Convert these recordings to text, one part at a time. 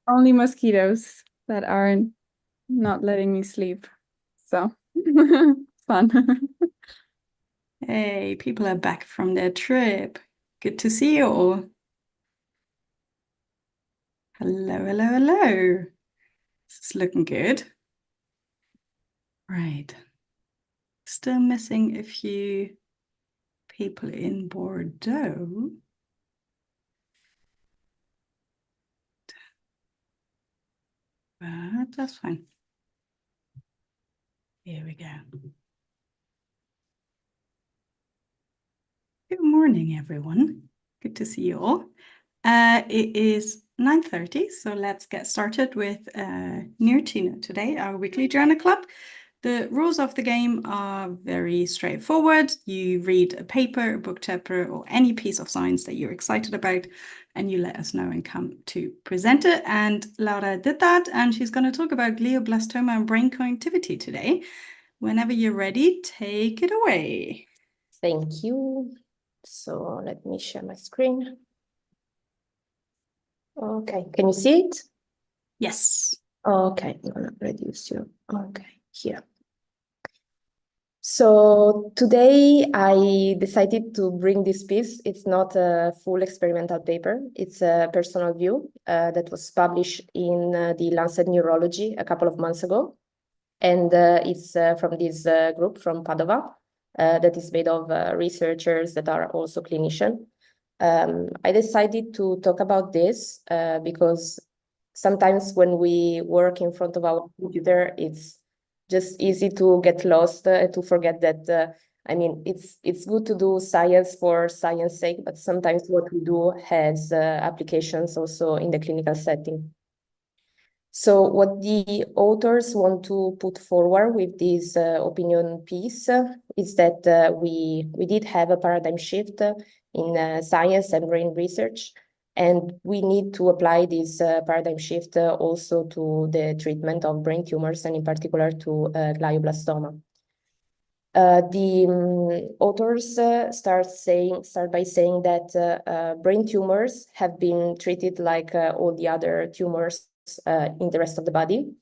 Only mosquitoes that aren't not letting me sleep. So fun. Hey, people are back from their trip. Good to see you all. Hello, hello, hello. This is looking good. Right. Still missing a few people in Bordeaux. But that's fine. Here we go. Good morning, everyone. Good to see you all. It is 9:30, so let's get started with Neuroccino today, our weekly journal club. The rules of the game are very straightforward. You read a paper, a book chapter, or any piece of science that you're excited about, and you let us know and come to present it. And Laura did that, and she's going to talk about glioblastoma and brain connectivity today. Whenever you're ready, take it away. Thank you. So let me share my screen. Okay, can you see it? Yes. Okay, I'm gonna reduce you. Okay, here. So today I decided to bring this piece. It's not a full experimental paper. It's a personal view that was published in the Lancet Neurology a couple of months ago. And it's from this group from Padova that is made of researchers that are also clinicians. I decided to talk about this because sometimes when we work in front of our computer, it's just easy to get lost, to forget that, I mean, it's good to do science for science sake, but sometimes what we do has applications also in the clinical setting. So what the authors want to put forward with this opinion piece is that we did have a paradigm shift in science and brain research, and we need to apply this paradigm shift also to the treatment of brain tumors, and in particular to glioblastoma. The authors start by saying that brain tumors have been treated like all the other tumors in the rest of the body.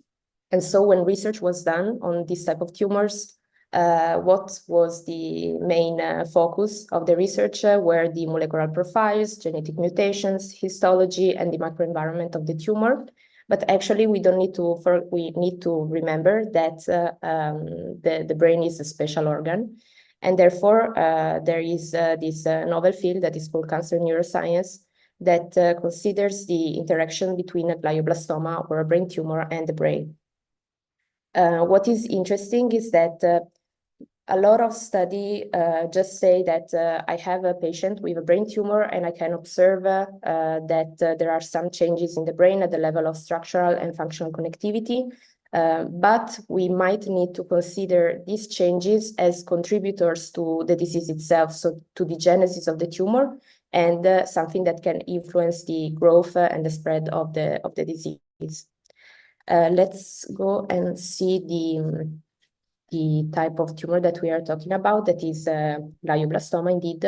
And so when research was done on this type of tumors, what was the main focus of the research were the molecular profiles, genetic mutations, histology, and the microenvironment of the tumor. But actually, we need to remember that the brain is a special organ, and therefore there is this novel field that is called cancer neuroscience that considers the interaction between a glioblastoma or a brain tumor and the brain. What is interesting is that a lot of study just say that I have a patient with a brain tumor and I can observe that there are some changes in the brain at the level of structural and functional connectivity, but we might need to consider these changes as contributors to the disease itself, so to the genesis of the tumor, and something that can influence the growth and the spread of the disease. Let's go and see the type of tumor that we are talking about, that is glioblastoma indeed.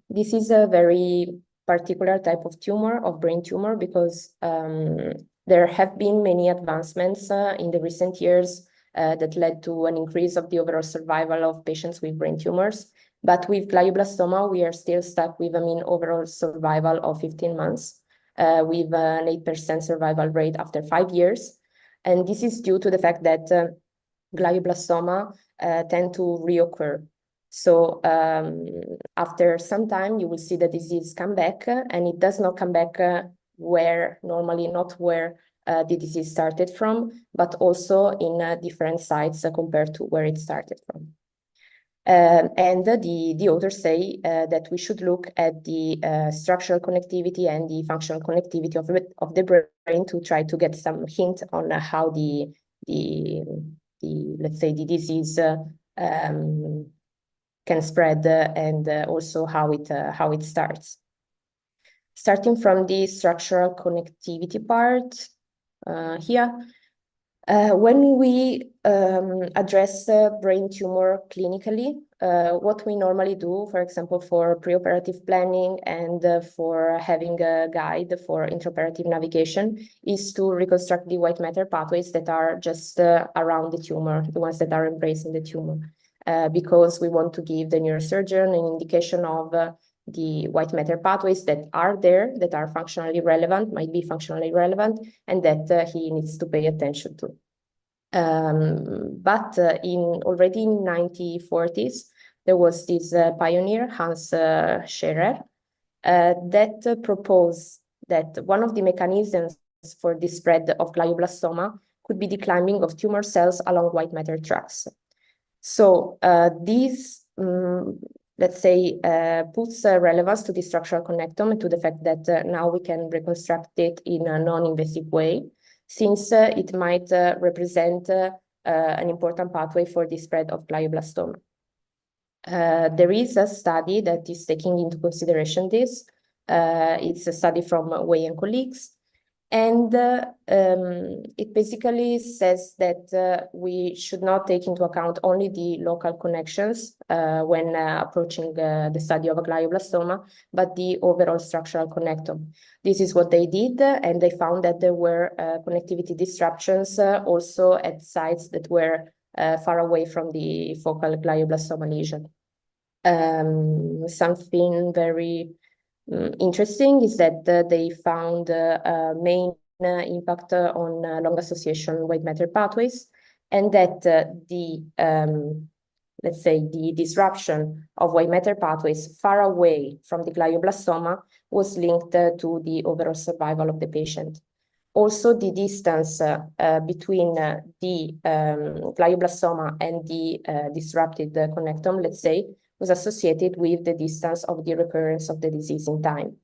This is a very particular type of tumor, of brain tumor, because there have been many advancements in the recent years that led to an increase of the overall survival of patients with brain tumors. But with glioblastoma, we are still stuck with a mean overall survival of 15 months, with an 8% survival rate after 5 years. And this is due to the fact that glioblastoma tend to reoccur. So after some time, you will see the disease come back, and it does not come back normally not where the disease started from, but also in different sites compared to where it started from. And the authors say that we should look at the structural connectivity and the functional connectivity of the brain to try to get some hint on how let's say the disease can spread and also how it starts. Starting from the structural connectivity part here, When we address brain tumor clinically, what we normally do, for example, for preoperative planning and for having a guide for intraoperative navigation, is to reconstruct the white matter pathways that are just around the tumor, the ones that are embracing the tumor, because we want to give the neurosurgeon an indication of the white matter pathways that are there, that are functionally relevant, might be functionally relevant, and that he needs to pay attention to. But already in 1940s, there was this pioneer, Hans Scherer, that proposed that one of the mechanisms for the spread of glioblastoma could be the climbing of tumor cells along white matter tracks. So this, let's say, puts relevance to the structural connectome and to the fact that now we can reconstruct it in a non-invasive way, since it might represent an important pathway for the spread of glioblastoma. There is a study that is taking into consideration this. It's a study from Wei and colleagues. And it basically says that we should not take into account only the local connections when approaching the study of a glioblastoma, but the overall structural connectome. This is what they did, and they found that there were connectivity disruptions also at sites that were far away from the focal glioblastoma lesion. Something very interesting is that they found a main impact on long association white matter pathways, and that let's say the disruption of white matter pathways far away from the glioblastoma was linked to the overall survival of the patient. Also, the distance between the glioblastoma and the disrupted connectome, let's say, was associated with the distance of the recurrence of the disease in time.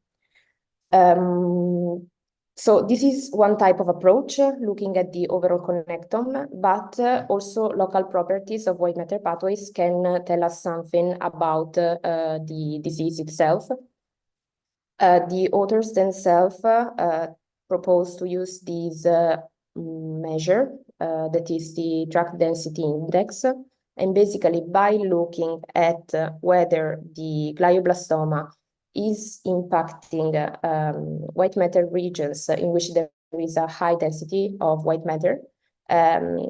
So this is one type of approach, looking at the overall connectome, but also local properties of white matter pathways can tell us something about the disease itself. The authors themselves proposed to use this measure, that is the tract density index, and basically by looking at whether the glioblastoma is impacting white matter regions in which there is a high density of white matter,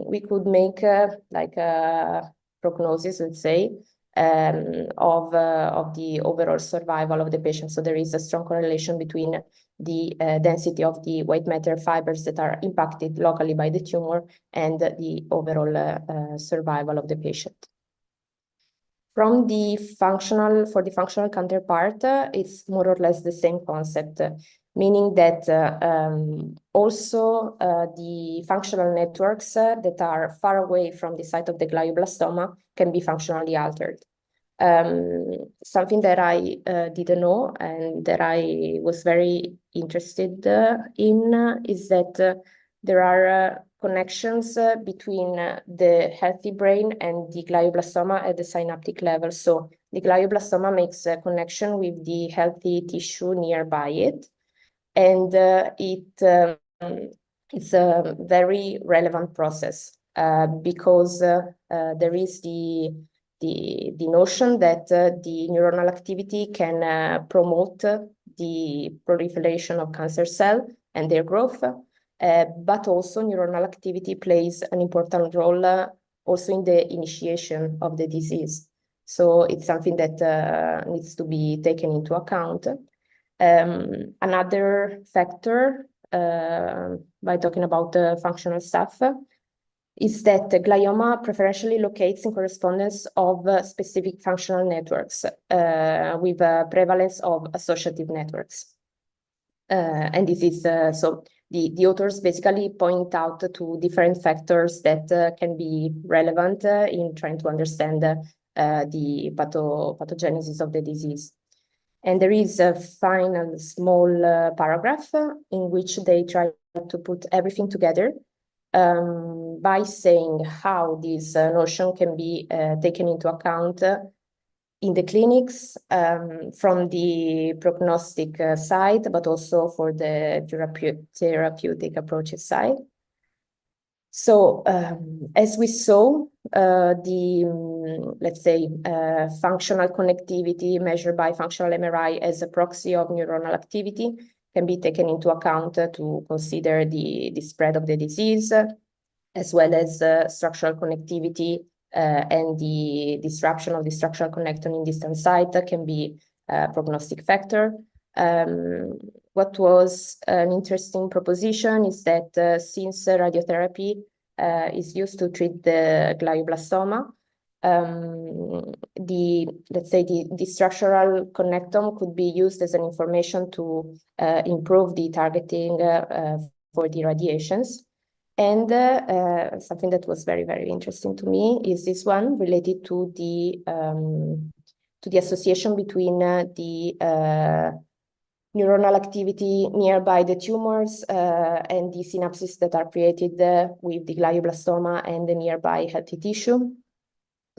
we could make like a prognosis, let's say, of the overall survival of the patient. So there is a strong correlation between the density of the white matter fibers that are impacted locally by the tumor and the overall survival of the patient. For the functional counterpart, it's more or less the same concept, meaning that also the functional networks that are far away from the site of the glioblastoma can be functionally altered. Something that I didn't know and that I was very interested in is that there are connections between the healthy brain and the glioblastoma at the synaptic level. So the glioblastoma makes a connection with the healthy tissue nearby it, and it's a very relevant process because there is the notion that the neuronal activity can promote the proliferation of cancer cells and their growth, but also neuronal activity plays an important role also in the initiation of the disease. So it's something that needs to be taken into account. Another factor, by talking about the functional stuff, is that the glioma preferentially locates in correspondence of specific functional networks with a prevalence of associative networks. And this is, so the authors basically point out to different factors that can be relevant in trying to understand the pathogenesis of the disease. And there is a final small paragraph in which they try to put everything together by saying how this notion can be taken into account in the clinics from the prognostic side, but also for the therapeutic approaches side. So as we saw, let's say, functional connectivity measured by functional MRI as a proxy of neuronal activity can be taken into account to consider the spread of the disease, as well as structural connectivity and the disruption of the structural connectome in distant site can be a prognostic factor. What was an interesting proposition is that since radiotherapy is used to treat the glioblastoma, let's say the structural connectome could be used as an information to improve the targeting for the radiations. And something that was very, very interesting to me is this one related to the association between the neuronal activity nearby the tumors and the synapses that are created with the glioblastoma and the nearby healthy tissue.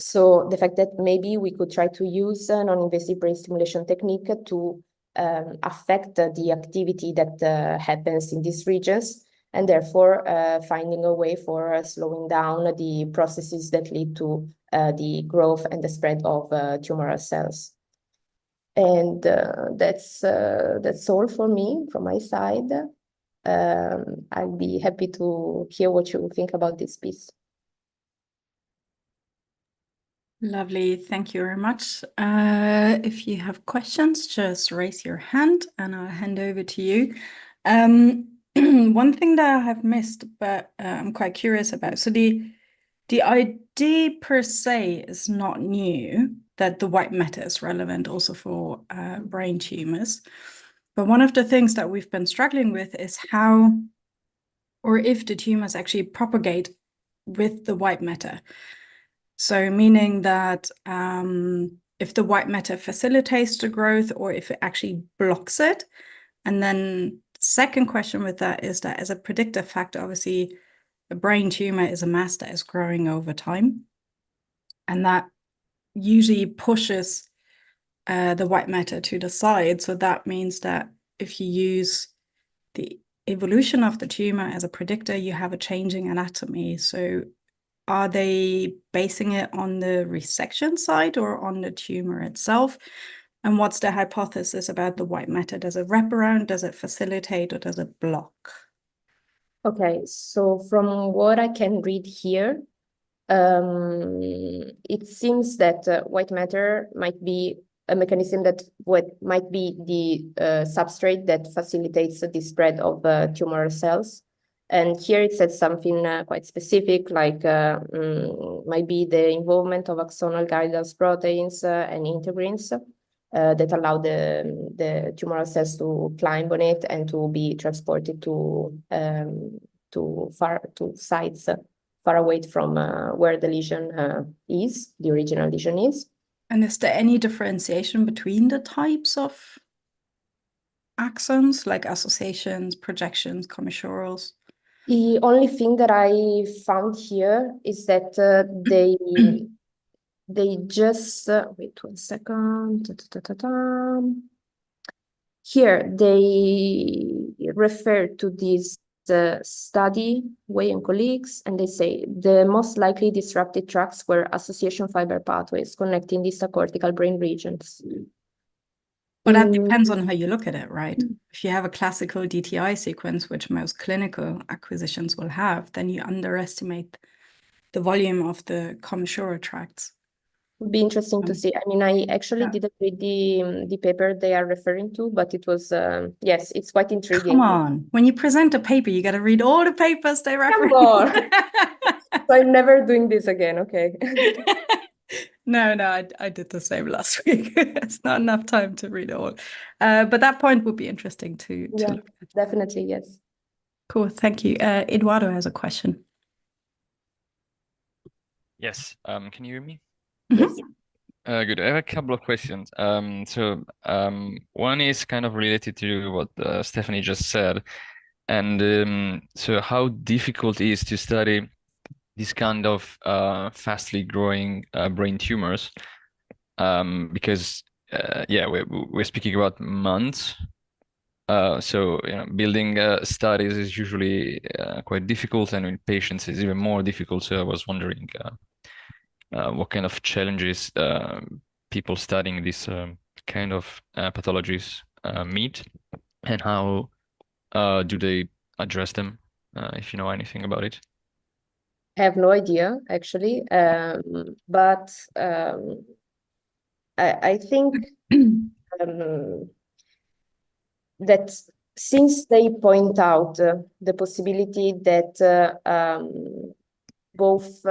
So the fact that maybe we could try to use a non-invasive brain stimulation technique to affect the activity that happens in these regions, and therefore finding a way for slowing down the processes that lead to the growth and the spread of tumoral cells. And that's all for me from my side. I'll be happy to hear what you think about this piece. Lovely, thank you very much. If you have questions, just raise your hand and I'll hand over to you. One thing that I have missed, but I'm quite curious about. So the idea per se is not new, that the white matter is relevant also for brain tumors. But one of the things that we've been struggling with is how or if the tumors actually propagate with the white matter. So meaning that if the white matter facilitates the growth or if it actually blocks it. And then second question with that is that as a predictive factor, obviously, a brain tumor is a mass that is growing over time. And that usually pushes the white matter to the side. So that means that if you use the evolution of the tumor as a predictor, you have a changing anatomy. So are they basing it on the resection side or on the tumor itself? And what's the hypothesis about the white matter? Does it wrap around? Does it facilitate or does it block? Okay, so from what I can read here, it seems that white matter might be a mechanism that might be the substrate that facilitates the spread of tumoral cells. And here it says something quite specific, like might be the involvement of axonal guidance proteins and integrins that allow the tumoral cells to climb on it and to be transported to sites far away from where the lesion is, the original lesion is. And is there any differentiation between the types of axons, like associations, projections, commissurals? The only thing that I found here is that they just wait 1 second. Here they refer to this study, Wei and colleagues, and they say the most likely disrupted tracks were association fiber pathways connecting these cortical brain regions. But that depends on how you look at it, right? If you have a classical DTI sequence, which most clinical acquisitions will have, then you underestimate the volume of the commissural tracts. Would be interesting to see. I mean, I actually didn't read the paper they are referring to, but it was yes, it's quite intriguing. Come on, when you present a paper, you got to read all the papers they reference. Come on. So I'm never doing this again. Okay. No, I did the same last week. It's not enough time to read it all. But that point would be interesting to look at. Definitely, yes. Cool, thank you. Eduardo has a question. Yes, can you hear me? Yes. Good. I have a couple of questions. One is kind of related to what Stephanie just said. And so how difficult it is to study this kind of fastly growing brain tumors? Because yeah, we're speaking about months So building studies is usually quite difficult, and with patients is even more difficult. So I was wondering what kind of challenges people studying this kind of pathologies meet, and how do they address them, if you know anything about it. I have no idea actually, but I think that since they point out the possibility that both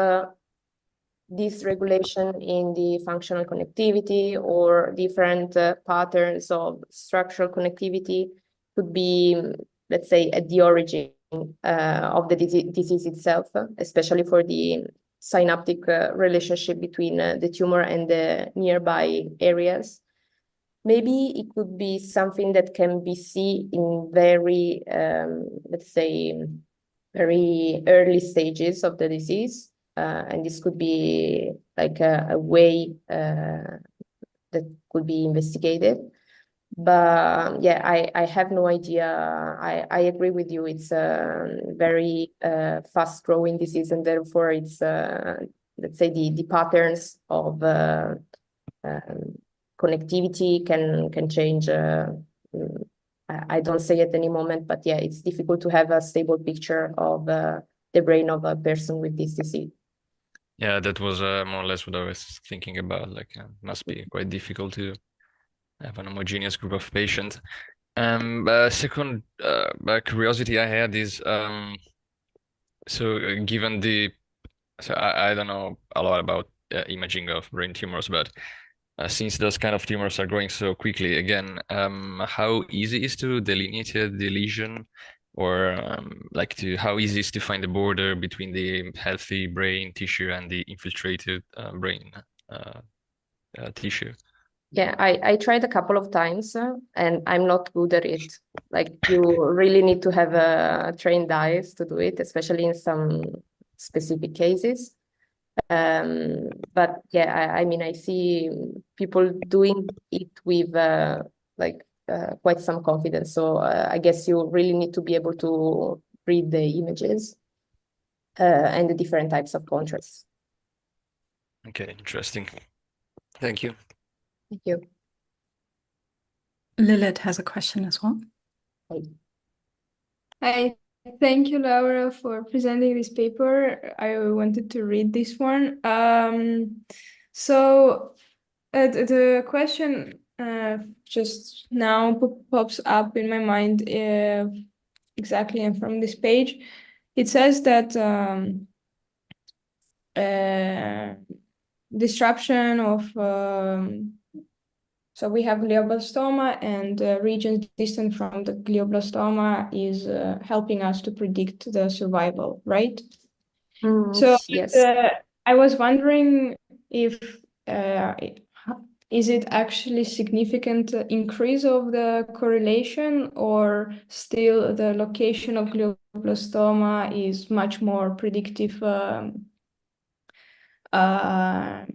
dysregulation in the functional connectivity or different patterns of structural connectivity could be, let's say, at the origin of the disease itself, especially for the synaptic relationship between the tumor and the nearby areas. Maybe it could be something that can be seen in very, let's say, very early stages of the disease. And this could be like a way that could be investigated. But yeah, I have no idea. I agree with you. It's a very fast growing disease, and therefore it's, let's say, the patterns of connectivity can change. I don't say at any moment, but yeah, it's difficult to have a stable picture of the brain of a person with this disease. Yeah, that was more or less what I was thinking about. Like, must be quite difficult to have an homogeneous group of patients. Second curiosity I had is so given the so I don't know a lot about imaging of brain tumors, but since those kind of tumors are growing so quickly, again, how easy is to delineate the lesion, or how easy is to find the border between the healthy brain tissue and the infiltrated brain tissue? Yeah, I tried a couple of times and I'm not good at it. Like, you really need to have a trained eyes to do it, especially in some specific cases. But yeah, I mean, I see people doing it with quite some confidence. So I guess you really need to be able to read the images and the different types of contrast. Okay, interesting. Thank you. Thank you. Lilith has a question as well. Hi, thank you, Laura, for presenting this paper. I wanted to read this one. So the question just now pops up in my mind exactly, and from this page. It says that disruption of so we have glioblastoma, and regions distant from the glioblastoma is helping us to predict the survival, right? So Yes. I was wondering if is it actually significant increase of the correlation, or still the location of glioblastoma is much more predictive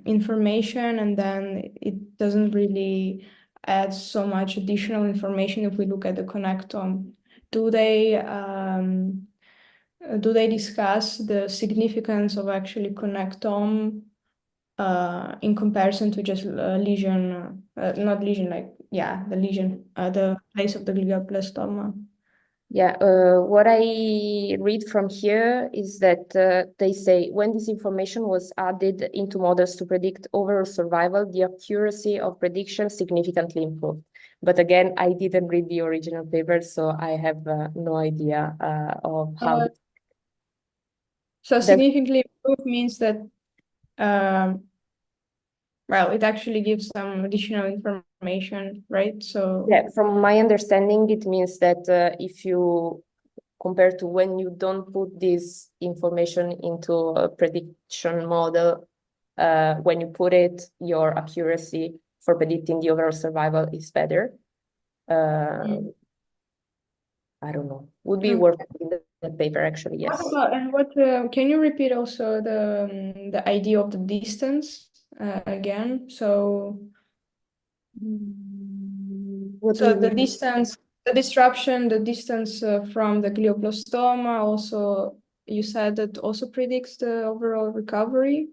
information, and then it doesn't really add so much additional information if we look at the connectome. Do they discuss the significance of actually connectome in comparison to just lesion, not lesion, the lesion, the place of the glioblastoma? Yeah, what I read from here is that they say when this information was added into models to predict overall survival, the accuracy of prediction significantly improved. But again, I didn't read the original paper, so I have no idea of how. So significantly improved means that, well, it actually gives some additional information, right? So yeah, from my understanding, it means that if you compare to when you don't put this information into a prediction model, when you put it, your accuracy for predicting the overall survival is better. I don't know. Would be worth in the paper, actually, yes. Can you repeat also the idea of the distance again? So What do so you the mean? distance The disruption, the distance from the glioblastoma, also you said that also predicts the overall recovery.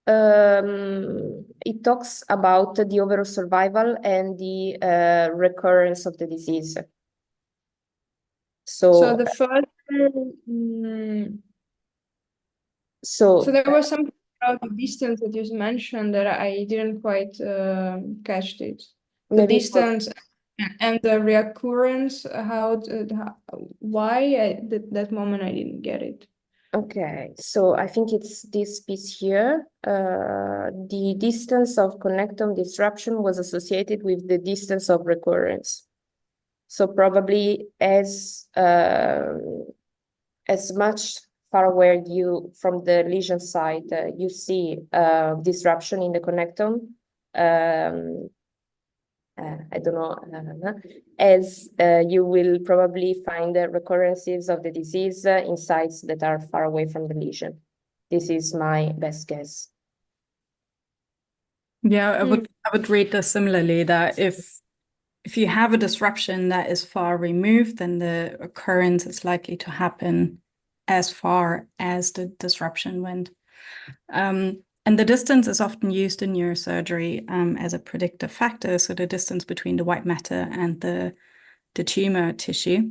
It talks about the overall survival and the recurrence of the disease. So the first, so there was something about the distance that you mentioned that I didn't quite catch it. The distance and the recurrence, why? That moment I didn't get it. Okay, so I think it's this piece here. The distance of connectome disruption was associated with the distance of recurrence. So probably as much far away you from the lesion site, you see disruption in the connectome. I don't know, as you will probably find the recurrences of the disease in sites that are far away from the lesion. This is my best guess. Yeah, I would read this similarly, that if you have a disruption that is far removed, then the occurrence is likely to happen as far as the disruption went. And the distance is often used in neurosurgery as a predictive factor, so the distance between the white matter and the tumor tissue,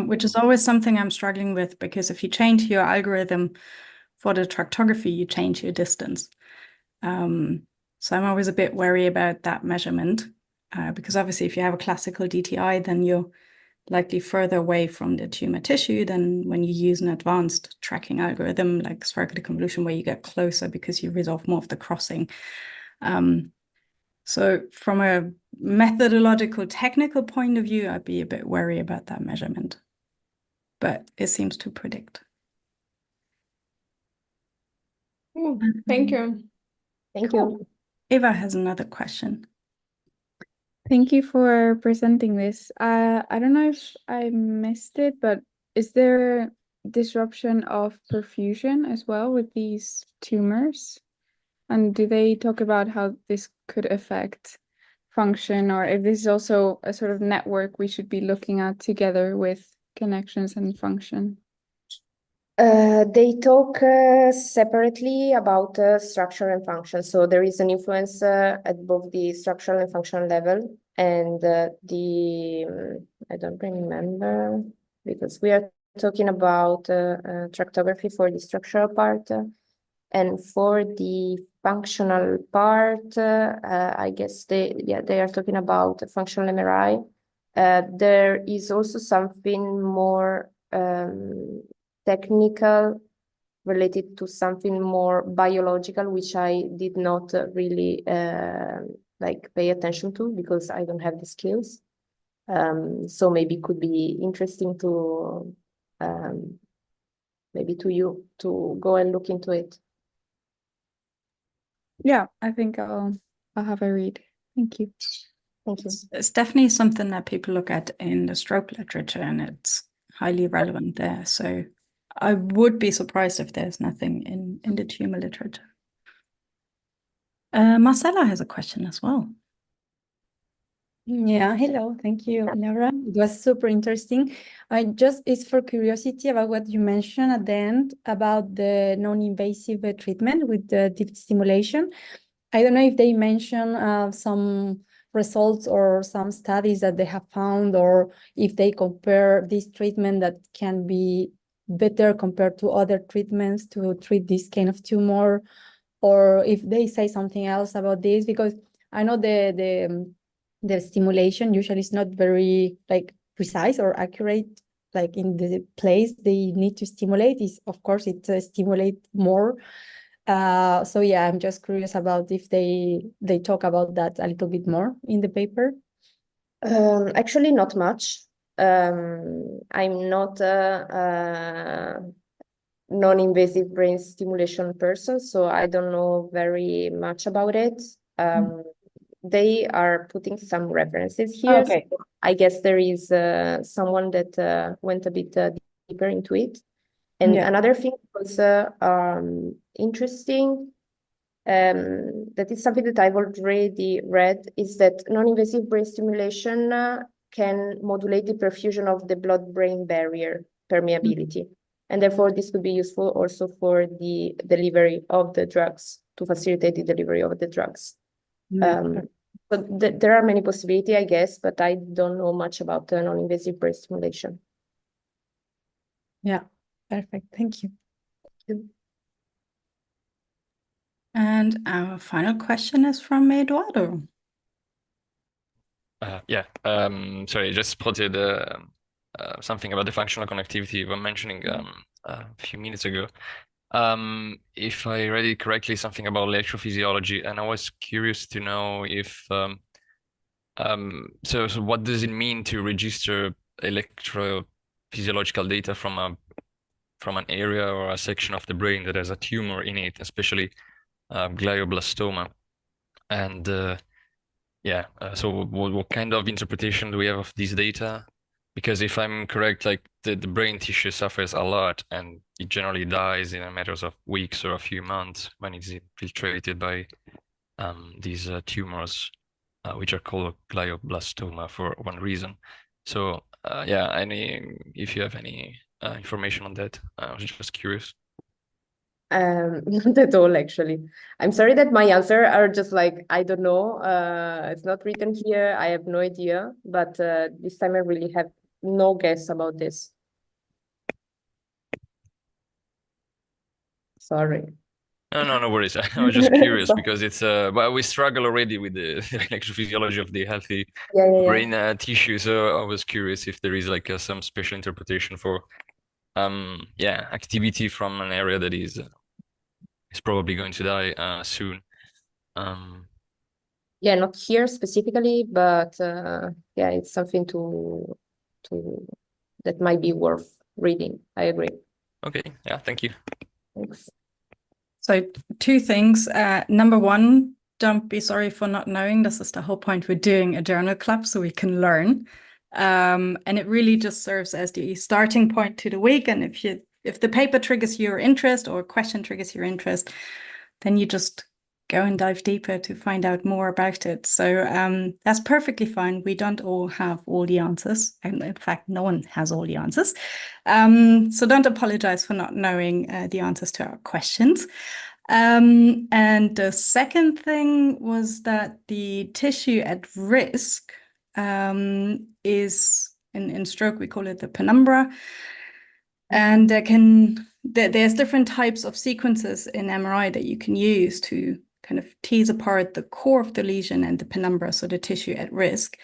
which is always something I'm struggling with, because if you change your algorithm for the tractography, you change your distance. So I'm always a bit wary about that measurement, because obviously if you have a classical DTI, then you're likely further away from the tumor tissue than when you use an advanced tracking algorithm like spherical deconvolution, where you get closer because you resolve more of the crossing. So from a methodological technical point of view, I'd be a bit wary about that measurement, but it seems to predict. Thank you. Thank you. Eva has another question. Thank you for presenting this. I don't know if I missed it, but is there disruption of perfusion as well with these tumors? And do they talk about how this could affect function, or if this is also a sort of network we should be looking at together with connections and function? They talk separately about structure and function. So there is an influence at both the structural and functional level, and I don't remember, because we are talking about tractography for the structural part, and for the functional part, I guess they are talking about functional MRI. There is also something more technical related to something more biological, which I did not really pay attention to, because I don't have the skills. So maybe it could be interesting to maybe to you to go and look into it. Yeah, I think I'll have a read. Thank you. Thank you. It's definitely something that people look at in the stroke literature, and it's highly relevant there. So I would be surprised if there's nothing in the tumor literature. Marcella has a question as well. Yeah, hello. Thank you, Laura. It was super interesting. It's for curiosity about what you mentioned at the end about the non-invasive treatment with the deep stimulation. I don't know if they mention some results or some studies that they have found, or if they compare this treatment that can be better compared to other treatments to treat this kind of tumor, or if they say something else about this, because I know the stimulation usually is not very precise or accurate, like in the place they need to stimulate is, of course, it stimulate more. So yeah, I'm just curious about if they talk about that a little bit more in the paper. Actually, not much. I'm not a non-invasive brain stimulation person, so I don't know very much about it. They are putting some references here. Okay. So I guess there is someone that went a bit deeper into it. And another thing was interesting, that is something that I've already read, is that non-invasive brain stimulation can modulate the perfusion of the blood-brain barrier permeability. And therefore, this could be useful also for the delivery of the drugs, to facilitate the delivery of the drugs. But there are many possibilities, I guess, but I don't know much about the non-invasive brain stimulation. Yeah, perfect. Thank you. And our final question is from Eduardo. Sorry, I just spotted something about the functional connectivity you were mentioning a few minutes ago. If I read it correctly, something about electrophysiology, and I was curious to know if so what does it mean to register electrophysiological data from an area or a section of the brain that has a tumor in it, especially glioblastoma, and so what kind of interpretation do we have of these data? Because if I'm correct, like the brain tissue suffers a lot and it generally dies in a matter of weeks or a few months when it's infiltrated by these tumors, which are called glioblastoma for one reason. So if you have any information on that, I was just curious. Not at all, actually. I'm sorry that my answer are just like, I don't know. It's not written here. I have no idea. But this time I really have no guess about this. Sorry. No worries. I was just curious because it's well, we struggle already with the electrophysiology of the healthy brain tissue. So I was curious if there is like some special interpretation for activity from an area that is probably going to die soon. Yeah, not here specifically, but it's something that might be worth reading. I agree. Okay, yeah, thank you. Thanks. So 2 things. Number 1, don't be sorry for not knowing. This is the whole point. We're doing a journal club so we can learn. And it really just serves as the starting point to the week. And if the paper triggers your interest or question triggers your interest, then you just go and dive deeper to find out more about it. So that's perfectly fine. We don't all have all the answers. And in fact, no one has all the answers. So don't apologize for not knowing the answers to our questions. And the second thing was that the tissue at risk is, in stroke, we call it the penumbra. And there's different types of sequences in MRI that you can use to kind of tease apart the core of the lesion and the penumbra, so the tissue at risk,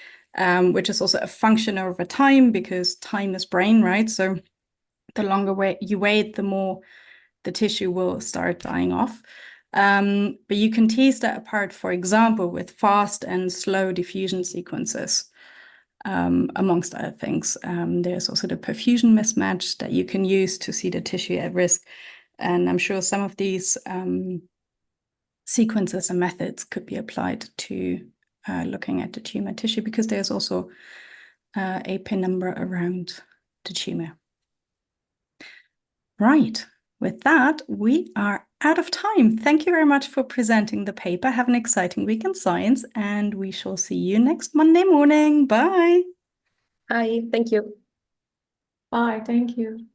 which is also a function over time because time is brain, right? So the longer you wait, the more the tissue will start dying off. But you can tease that apart, for example, with fast and slow diffusion sequences, amongst other things. There's also the perfusion mismatch that you can use to see the tissue at risk. And I'm sure some of these sequences and methods could be applied to looking at the tumor tissue because there's also a penumbra around the tumor. Right. With that, we are out of time. Thank you very much for presenting the paper. Have an exciting week in science, and we shall see you next Monday morning. Bye. Hi, thank you. Bye, thank you.